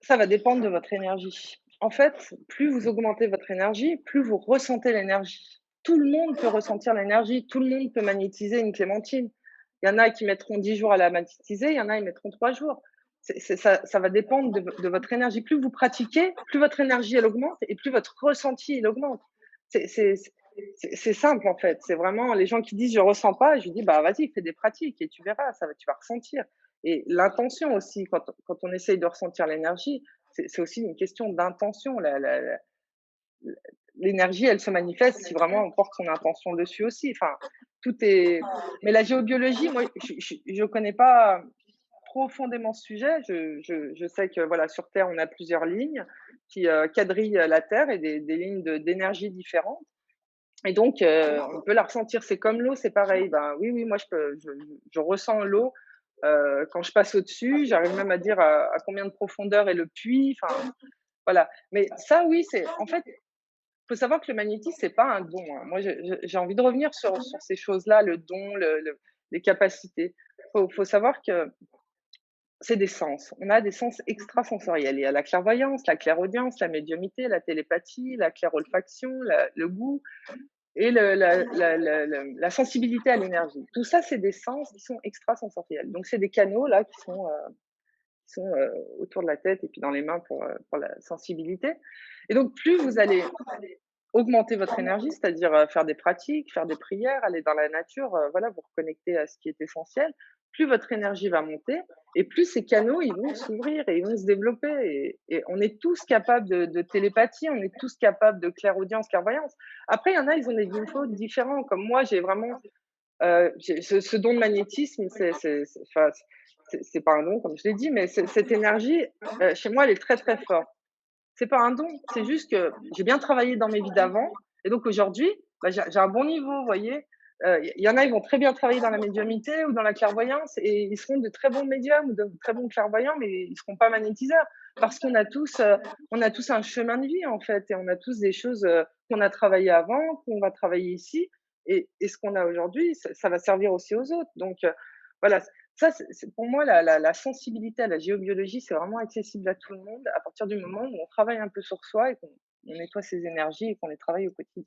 Ça va dépendre de votre énergie. En fait, plus vous augmentez votre énergie, plus vous ressentez l'énergie. Tout le monde peut ressentir l'énergie, tout le monde peut magnétiser une clémentine. Il y en a qui mettront 10 jours à la magnétiser, il y en a, ils mettront 3 jours. Ça va dépendre de votre énergie. Plus vous pratiquez, plus votre énergie, elle augmente et plus votre ressenti, il augmente. C'est c'est c'est simple, en fait. C'est vraiment les gens qui disent: «Je ressens pas», je lui dis: «Bah, vas-y, fais des pratiques et tu verras, ça va tu vas ressentir». Et l'intention aussi, quand on essaye de ressentir l'énergie, c'est aussi une question d'intention. L'énergie, elle se manifeste si vraiment on porte son intention dessus aussi. Enfin, tout est. Mais la géobiologie, moi, je connais pas profondément ce sujet. Je sais que voilà, sur Terre, on a plusieurs lignes qui quadrillent la Terre et des lignes d'énergie différentes. Et donc, on peut la ressentir. C'est comme l'eau, c'est pareil. Ben oui, oui, moi je ressens l'eau quand je passe au-dessus. J'arrive même à dire à combien de profondeur est le puits. Enfin, voilà. Mais ça, oui, c'est en fait, faut savoir que le magnétisme, c'est pas un don, hein. Moi, j'ai envie de revenir sur ces choses-là, le don, les capacités. Faut savoir que c'est des sens. On a des sens extrasensoriels. Il y a la clairvoyance, la clairaudience, la médiumnité, la télépathie, la clairolfaction, le goût et la sensibilité à l'énergie. Tout ça, c'est des sens qui sont extrasensoriels. Donc, c'est des canaux là qui sont autour de la tête et puis dans les mains pour la sensibilité. Et donc, plus vous allez augmenter votre énergie, c'est-à-dire, faire des pratiques, faire des prières, aller dans la nature, voilà, vous reconnecter à ce qui est essentiel. Plus votre énergie va monter et plus ces canaux, ils vont s'ouvrir et ils vont se développer et on est tous capables de télépathie, on est tous capables de clairaudience, clairvoyance. Après, il y en a, ils ont des infos différents. Comme moi, j'ai vraiment, j'ai ce don de magnétisme, c'est enfin, c'est pas un don comme je l'ai dit, mais cette énergie, chez moi, elle est très, très forte. C'est pas un don, c'est juste que j'ai bien travaillé dans mes vies d'avant et donc aujourd'hui, bah, j'ai un bon niveau, vous voyez? Il y en a, ils vont très bien travailler dans la médiumnité ou dans la clairvoyance et ils seront de très bons médiums ou de très bons clairvoyants, mais ils seront pas magnétiseurs parce on a tous un chemin de vie, en fait et on a tous des choses, qu'on a travaillées avant, qu'on va travailler ici et ce qu'on a aujourd'hui, ça va servir aussi aux autres donc voilà, ça, c'est pour moi la sensibilité à la géobiologie, c'est vraiment accessible à tout le monde à partir du moment où on travaille un peu sur soi et qu'on nettoie ses énergies et qu'on les travaille au quotidien.